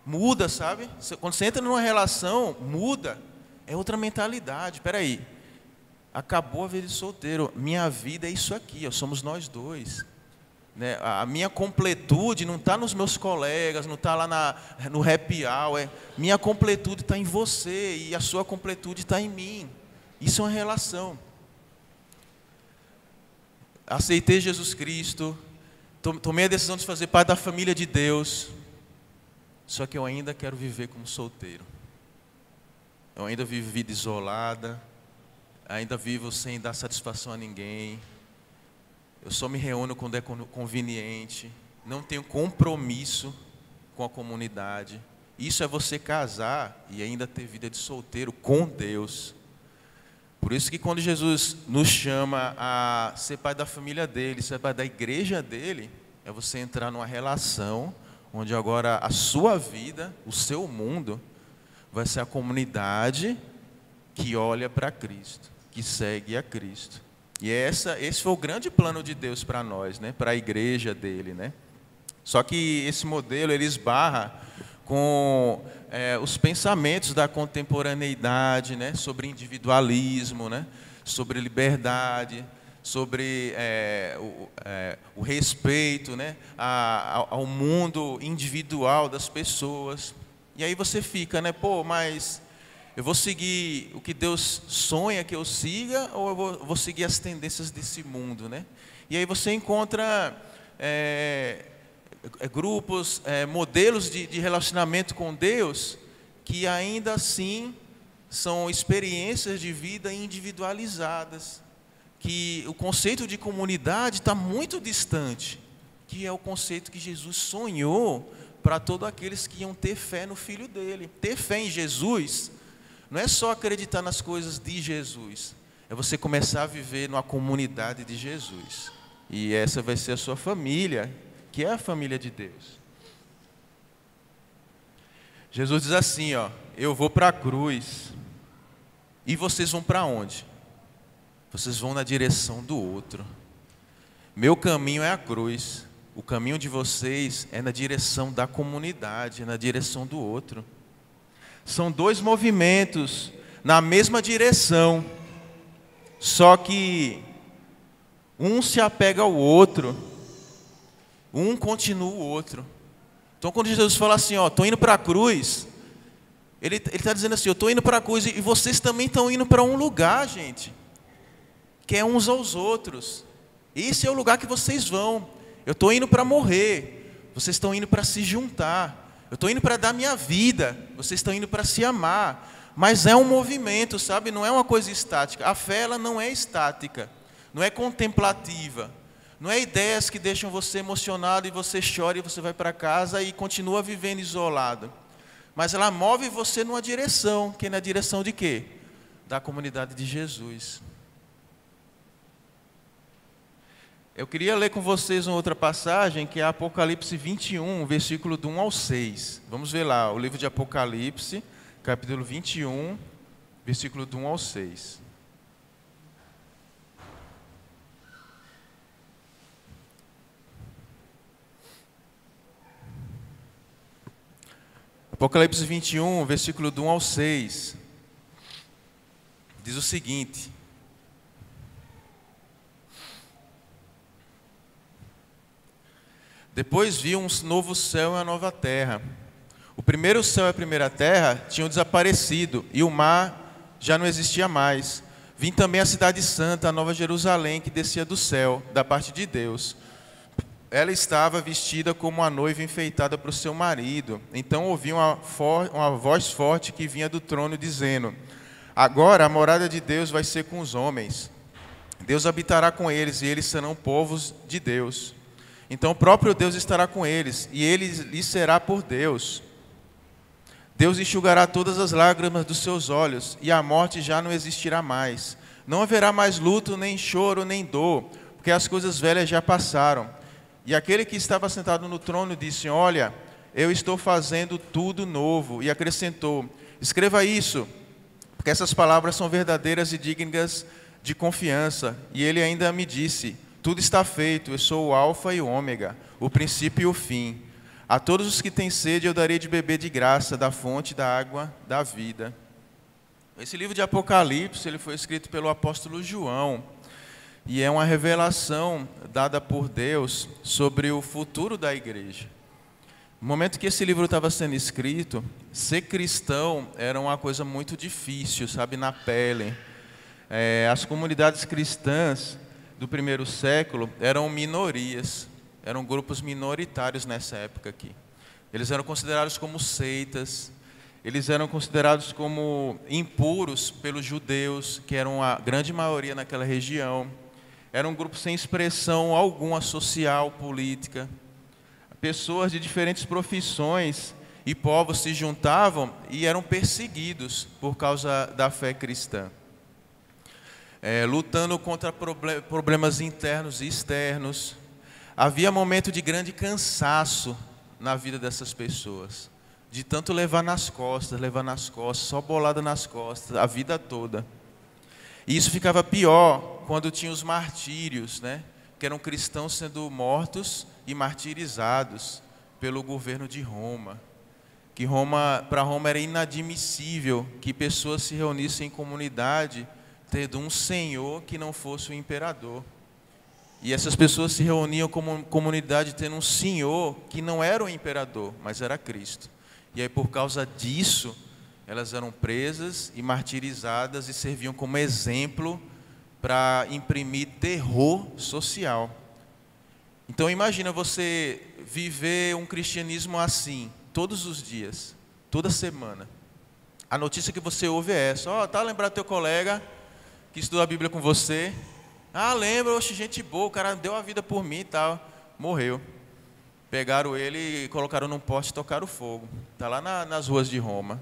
Muda, sabe? Quando você entra numa relação, muda. É outra mentalidade. Peraí, acabou a vida de solteiro. Minha vida é isso aqui, ó, somos nós dois. Né? A minha completude não está nos meus colegas, não está lá no happy hour. Minha completude está em você e a sua completude está em mim. Isso é uma relação. Aceitei Jesus Cristo, tomei a decisão de fazer parte da família de Deus. Só que eu ainda quero viver como solteiro. Eu ainda vivo vida isolada, ainda vivo sem dar satisfação a ninguém. Eu só me reúno quando é conveniente, não tenho compromisso com a comunidade. Isso é você casar e ainda ter vida de solteiro com Deus. Por isso que quando Jesus nos chama a ser pai da família dele, ser pai da igreja dele, é você entrar numa relação onde agora a sua vida, o seu mundo, vai ser a comunidade que olha para Cristo, que segue a Cristo. E esse foi o grande plano de Deus para nós, né? Para a igreja dele, né? Só que esse modelo ele esbarra com os pensamentos da contemporaneidade, né? Sobre individualismo, né? Sobre liberdade, sobre o respeito, né? Ao mundo individual das pessoas. E aí você fica, né? Pô, mas eu vou seguir o que Deus sonha que eu siga ou eu vou seguir as tendências desse mundo, né? E aí você encontra grupos, modelos de relacionamento com Deus que ainda assim são experiências de vida individualizadas, que o conceito de comunidade está muito distante, que é o conceito que Jesus sonhou para todos aqueles que iam ter fé no Filho dele. Ter fé em Jesus não é só acreditar nas coisas de Jesus, é você começar a viver numa comunidade de Jesus. E essa vai ser a sua família, que é a família de Deus. Jesus diz assim, ó, eu vou para a cruz, e vocês vão para onde? Vocês vão na direção do outro. Meu caminho é a cruz, o caminho de vocês é na direção da comunidade, é na direção do outro. São dois movimentos na mesma direção, só que um se apega ao outro, um continua o outro. Então quando Jesus fala assim, ó, estou indo para a cruz, ele está dizendo assim, eu estou indo para a cruz e vocês também estão indo para um lugar, gente, que é uns aos outros. Esse é o lugar que vocês vão. Eu estou indo para morrer, vocês estão indo para se juntar. Eu estou indo para dar minha vida, vocês estão indo para se amar. Mas é um movimento, sabe? Não é uma coisa estática. A fé ela não é estática, não é contemplativa. Não é ideias que deixam você emocionado e você chora e você vai para casa e continua vivendo isolado. Mas ela move você numa direção, que é na direção de quê? Da comunidade de Jesus. Eu queria ler com vocês uma outra passagem, que é Apocalipse 21, versículo do 1 ao 6. Vamos ver lá, o livro de Apocalipse, capítulo 21, versículo do 1 ao 6. Apocalipse 21, versículo do 1 ao 6. Diz o seguinte: Depois vi um novo céu e uma nova terra. O primeiro céu e a primeira terra tinham desaparecido e o mar já não existia mais. Vim também a cidade santa, a Nova Jerusalém, que descia do céu, da parte de Deus. Ela estava vestida como uma noiva enfeitada para o seu marido. Então ouvi uma voz forte que vinha do trono dizendo: agora a morada de Deus vai ser com os homens. Deus habitará com eles e eles serão povos de Deus. Então o próprio Deus estará com eles e ele lhes será por Deus. Deus enxugará todas as lágrimas dos seus olhos e a morte já não existirá mais. Não haverá mais luto, nem choro, nem dor, porque as coisas velhas já passaram. E aquele que estava sentado no trono disse: olha, eu estou fazendo tudo novo. E acrescentou: escreva isso, porque essas palavras são verdadeiras e dignas de confiança. E ele ainda me disse: tudo está feito, eu sou o alfa e o ômega, o princípio e o fim. A todos os que têm sede eu darei de beber de graça da fonte da água da vida. Esse livro de Apocalipse ele foi escrito pelo apóstolo João e é uma revelação dada por Deus sobre o futuro da igreja. No momento que esse livro estava sendo escrito, ser cristão era uma coisa muito difícil, sabe, na pele. As comunidades cristãs do primeiro século eram minorias. Eram grupos minoritários nessa época aqui. Eles eram considerados como seitas, eles eram considerados como impuros pelos judeus, que eram a grande maioria naquela região. Era um grupo sem expressão alguma social, política. Pessoas de diferentes profissões e povos se juntavam e eram perseguidos por causa da fé cristã. Lutando contra problemas internos e externos. Havia momento de grande cansaço na vida dessas pessoas, de tanto levar nas costas, só bolada nas costas, a vida toda. E isso ficava pior quando tinha os martírios, né? Que eram cristãos sendo mortos e martirizados pelo governo de Roma. Que para Roma era inadmissível que pessoas se reunissem em comunidade tendo um senhor que não fosse o imperador. E essas pessoas se reuniam como comunidade tendo um senhor que não era o imperador, mas era Cristo. E aí por causa disso, elas eram presas e martirizadas e serviam como exemplo para imprimir terror social. Então imagina você viver um cristianismo assim, todos os dias, toda semana. A notícia que você ouve é essa: tá lembrado teu colega que estudou a Bíblia com você? Ah, lembra, oxe, gente boa, o cara deu a vida por mim e tal. Morreu. Pegaram ele e colocaram num poste e tocaram fogo. Está lá nas ruas de Roma.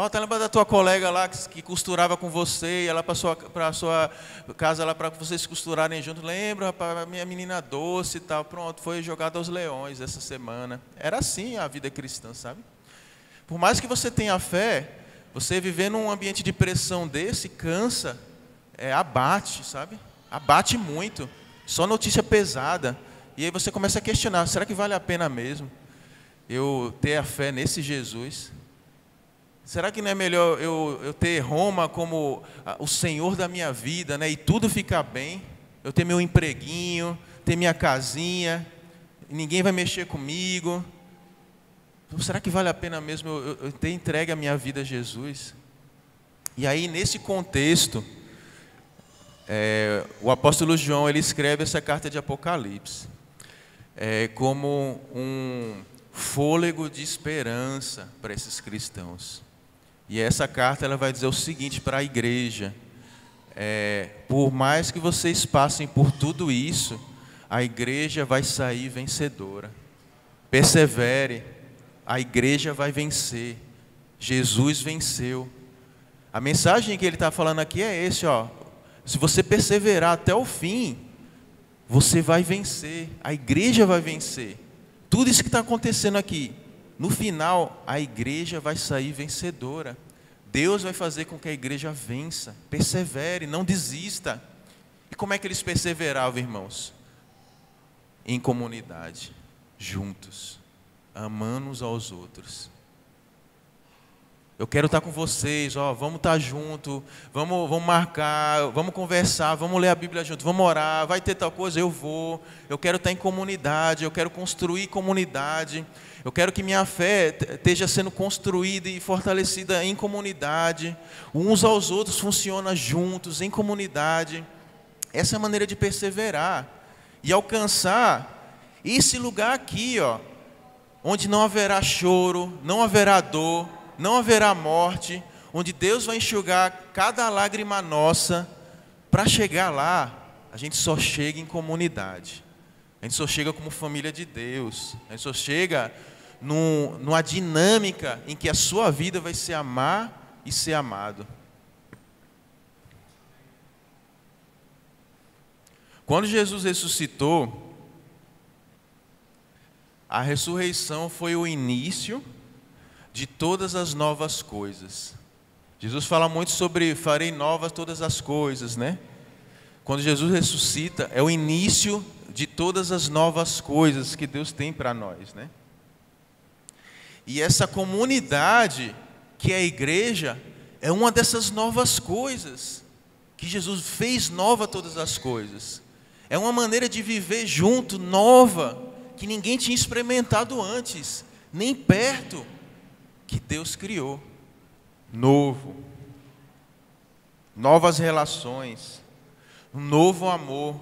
Tá lembrando da tua colega lá que costurava com você, e ela passou para a sua casa lá para vocês costurarem junto? Lembra, rapaz, a minha menina doce e tal. Pronto, foi jogada aos leões essa semana. Era assim a vida cristã, sabe? Por mais que você tenha fé, você viver num ambiente de pressão desse cansa, abate, sabe? Abate muito, só notícia pesada. E aí você começa a questionar: será que vale a pena mesmo eu ter a fé nesse Jesus? Será que não é melhor eu ter Roma como o Senhor da minha vida, né? E tudo ficar bem? Eu ter meu empreguinho, ter minha casinha, e ninguém vai mexer comigo. Então, será que vale a pena mesmo eu ter entregue a minha vida a Jesus? E aí nesse contexto, o apóstolo João ele escreve essa carta de Apocalipse como um fôlego de esperança para esses cristãos. E essa carta ela vai dizer o seguinte para a igreja: por mais que vocês passem por tudo isso, a igreja vai sair vencedora. Persevere, a igreja vai vencer. Jesus venceu. A mensagem que ele está falando aqui é esse, se você perseverar até o fim, você vai vencer, a igreja vai vencer. Tudo isso que está acontecendo aqui, no final, a igreja vai sair vencedora. Deus vai fazer com que a igreja vença. Persevere, não desista. E como é que eles perseveravam, irmãos? Em comunidade, juntos, amando uns aos outros. Eu quero estar com vocês, ó, vamos estar junto, vamos marcar, vamos conversar, vamos ler a Bíblia junto, vamos orar, vai ter tal coisa, eu vou. Eu quero estar em comunidade, eu quero construir comunidade. Eu quero que minha fé esteja sendo construída e fortalecida em comunidade. Uns aos outros funcionam juntos, em comunidade. Essa é a maneira de perseverar e alcançar esse lugar aqui, ó, onde não haverá choro, não haverá dor, não haverá morte, onde Deus vai enxugar cada lágrima nossa. Para chegar lá, a gente só chega em comunidade. A gente só chega como família de Deus. A gente só chega numa dinâmica em que a sua vida vai ser amar e ser amado. Quando Jesus ressuscitou, a ressurreição foi o início de todas as novas coisas. Jesus fala muito sobre farei novas todas as coisas, né? Quando Jesus ressuscita, é o início de todas as novas coisas que Deus tem para nós, né? E essa comunidade, que é a igreja, é uma dessas novas coisas, que Jesus fez nova todas as coisas. É uma maneira de viver junto, nova, que ninguém tinha experimentado antes, nem perto, que Deus criou. Novo. Novas relações. Um novo amor.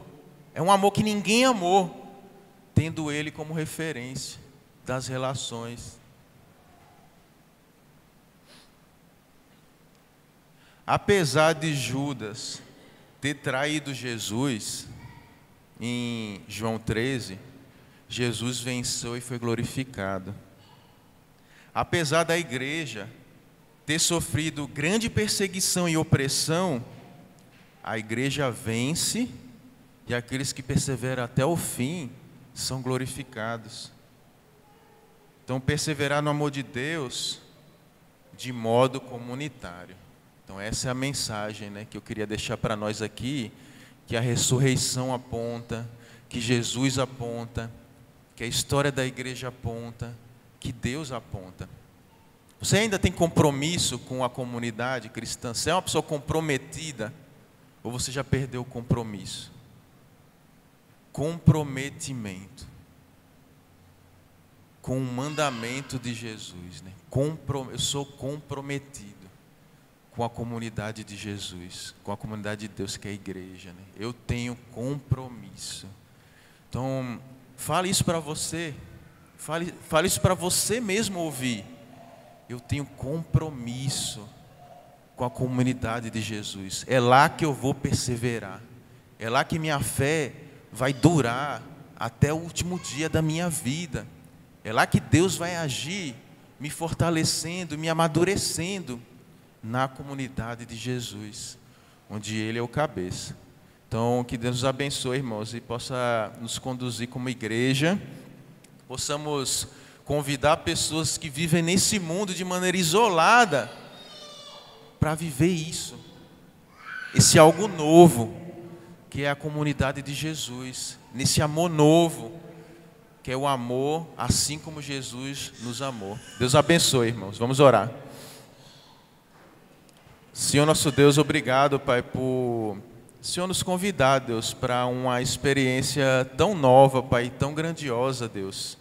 É um amor que ninguém amou, tendo Ele como referência das relações. Apesar de Judas ter traído Jesus, em João 13, Jesus venceu e foi glorificado. Apesar da igreja ter sofrido grande perseguição e opressão, a igreja vence e aqueles que perseveram até o fim são glorificados. Então, perseverar no amor de Deus de modo comunitário. Então, essa é a mensagem, né, que eu queria deixar para nós aqui, que a ressurreição aponta, que Jesus aponta, que a história da igreja aponta, que Deus aponta. Você ainda tem compromisso com a comunidade cristã? Você é uma pessoa comprometida? Ou você já perdeu o compromisso? Comprometimento. Com o mandamento de Jesus, né? Eu sou comprometido com a comunidade de Jesus, com a comunidade de Deus que é a igreja, né? Eu tenho compromisso. Então, fale isso para você. Fale isso para você mesmo ouvir. Eu tenho compromisso com a comunidade de Jesus. É lá que eu vou perseverar. É lá que minha fé vai durar até o último dia da minha vida. É lá que Deus vai agir, me fortalecendo, me amadurecendo na comunidade de Jesus, onde Ele é o cabeça. Então, que Deus nos abençoe, irmãos, e possa nos conduzir como igreja. Possamos convidar pessoas que vivem nesse mundo de maneira isolada para viver isso, esse algo novo, que é a comunidade de Jesus, nesse amor novo, que é o amor assim como Jesus nos amou. Deus abençoe, irmãos. Vamos orar. Senhor nosso Deus, obrigado, Pai, por Senhor nos convidar, Deus, para uma experiência tão nova, Pai, tão grandiosa, Deus,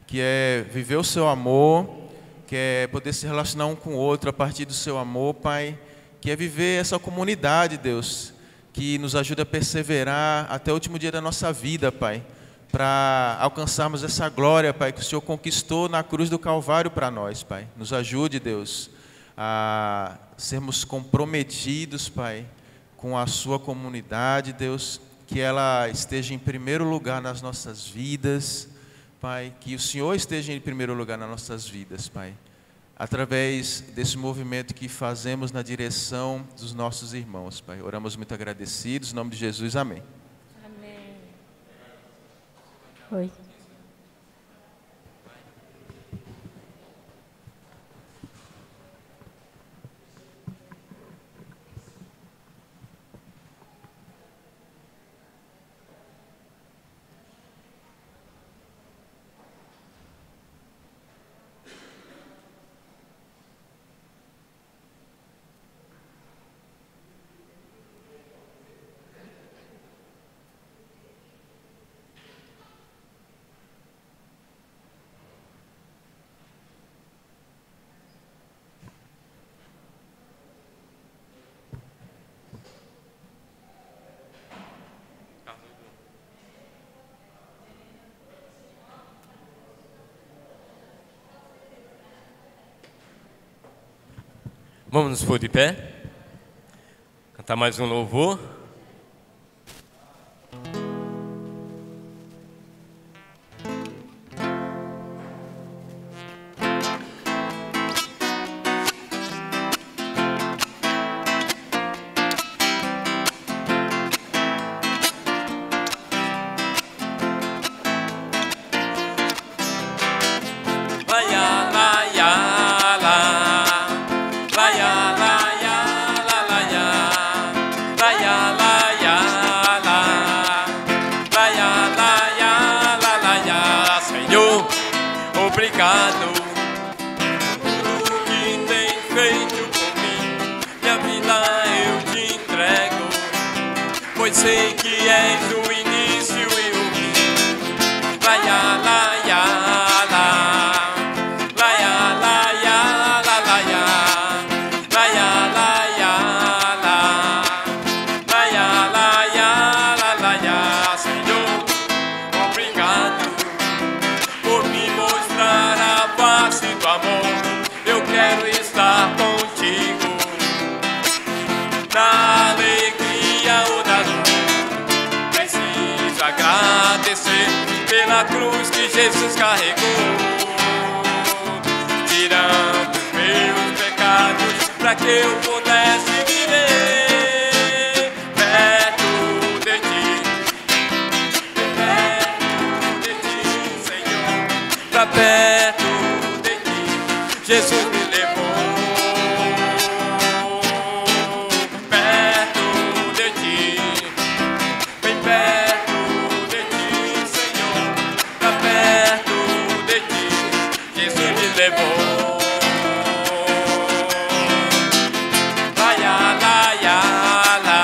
que é viver o Seu amor, que é poder se relacionar um com o outro a partir do Seu amor, Pai, que é viver essa comunidade, Deus, que nos ajuda a perseverar até o último dia da nossa vida, Pai, para alcançarmos essa glória, Pai, que o Senhor conquistou na cruz do Calvário para nós, Pai. Nos ajude, Deus, a sermos comprometidos, Pai, com a Sua comunidade, Deus, que ela esteja em primeiro lugar nas nossas vidas, Pai, que o Senhor esteja em primeiro lugar nas nossas vidas, Pai, através desse movimento que fazemos na direção dos nossos irmãos, Pai. Oramos muito agradecidos, em nome de Jesus, amém. Amém. Oi. Vamos nos pôr de pé, cantar mais um louvor. Obrigado por tudo que tem feito por mim. Minha vida eu te entrego, pois sei que és o início e o fim. Laia, laia, la. Laia, laia, la, laia. Laia, laia, la. Laia, laia, la, laia. Senhor, obrigado por me mostrar a face do amor. Eu quero estar contigo na alegria ou na dor. Preciso agradecer pela cruz que Jesus carregou, tirando os meus pecados para que eu pudesse viver perto de ti. Pra perto de ti, Jesus me levou. Perto de ti, bem perto de ti, Senhor. Pra perto de ti, Jesus me levou. Laia, laia, la.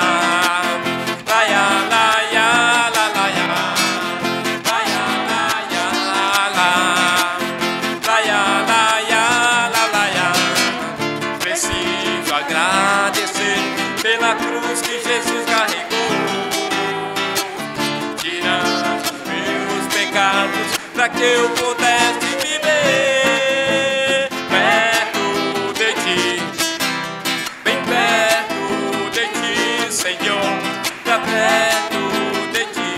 Laia, laia, la, laia. Laia, laia, la. Laia, laia, la, laia. Preciso agradecer pela cruz que Jesus carregou, tirando os meus pecados para que eu pudesse viver perto de ti, bem perto de ti, Senhor. Pra perto de ti,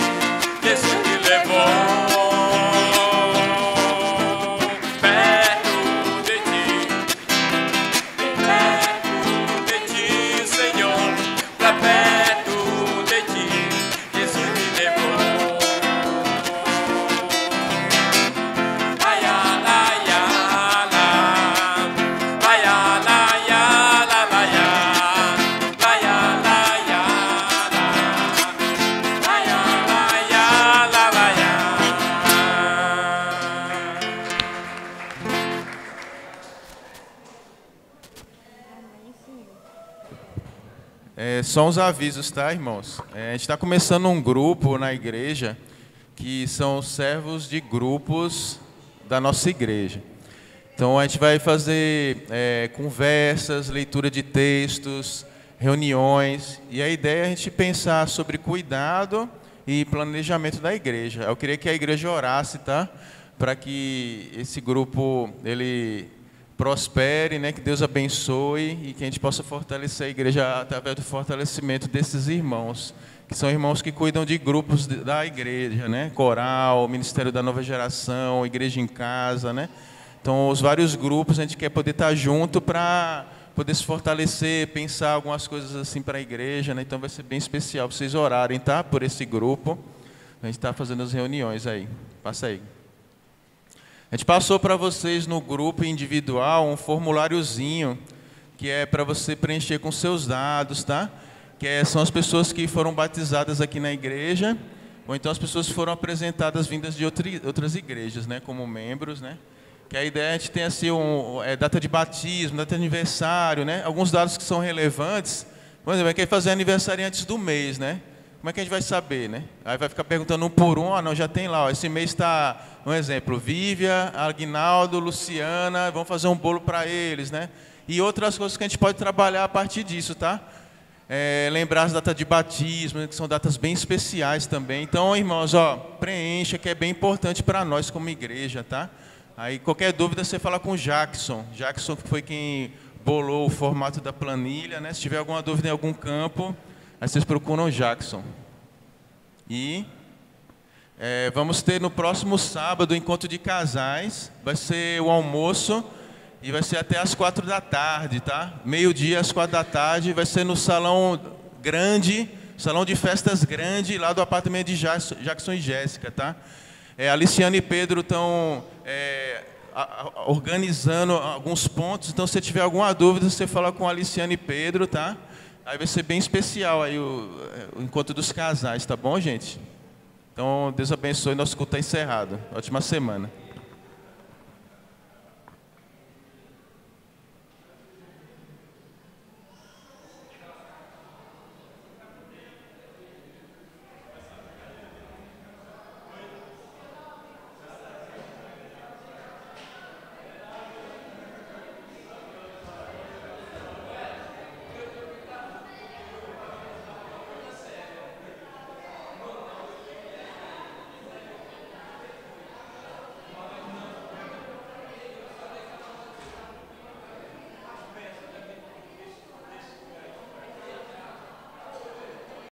Jesus me levou. Só uns avisos, tá, irmãos? A gente está começando um grupo na igreja que são servos de grupos da nossa igreja. Então a gente vai fazer conversas, leitura de textos, reuniões, e a ideia é a gente pensar sobre cuidado e planejamento da igreja. Eu queria que a igreja orasse, tá? Para que esse grupo ele prospere, né? Que Deus abençoe e que a gente possa fortalecer a igreja através do fortalecimento desses irmãos, que são irmãos que cuidam de grupos da igreja, né? Coral, Ministério da Nova Geração, Igreja em Casa, né? Então, os vários grupos, a gente quer poder estar junto para poder se fortalecer, pensar algumas coisas assim para a igreja, né? Então, vai ser bem especial para vocês orarem, tá? Por esse grupo. A gente está fazendo as reuniões aí. Passa aí. A gente passou para vocês no grupo individual um formuláriozinho que é para você preencher com seus dados, tá? São as pessoas que foram batizadas aqui na igreja, ou então as pessoas que foram apresentadas vindas de outras igrejas, né? Como membros, né? Que a ideia é a gente tem assim data de batismo, data de aniversário, né? Alguns dados que são relevantes. Por exemplo, quer fazer aniversário antes do mês, né? Como é que a gente vai saber, né? Aí vai ficar perguntando um por um, não, já tem lá, ó, esse mês está, um exemplo, Vívia, Aguinaldo, Luciana, vamos fazer um bolo para eles, né? E outras coisas que a gente pode trabalhar a partir disso, tá? Lembrar as datas de batismo, que são datas bem especiais também. Então, irmãos, ó, preencha, que é bem importante para nós como igreja, tá? Aí, qualquer dúvida, você fala com o Jackson. Jackson foi quem bolou o formato da planilha, né? Se tiver alguma dúvida em algum campo, aí vocês procuram o Jackson. E vamos ter no próximo sábado o encontro de casais. Vai ser o almoço e vai ser até às 4 da tarde, tá? Meio-dia às 4 da tarde. Vai ser no salão grande, salão de festas grande, lá do apartamento de Jackson e Jéssica, tá? A Aliciane e Pedro estão organizando alguns pontos. Então, se tiver alguma dúvida, você fala com a Aliciane e Pedro, tá? Aí vai ser bem especial aí o encontro dos casais, tá bom, gente? Então, Deus abençoe, nosso culto está encerrado. Ótima semana.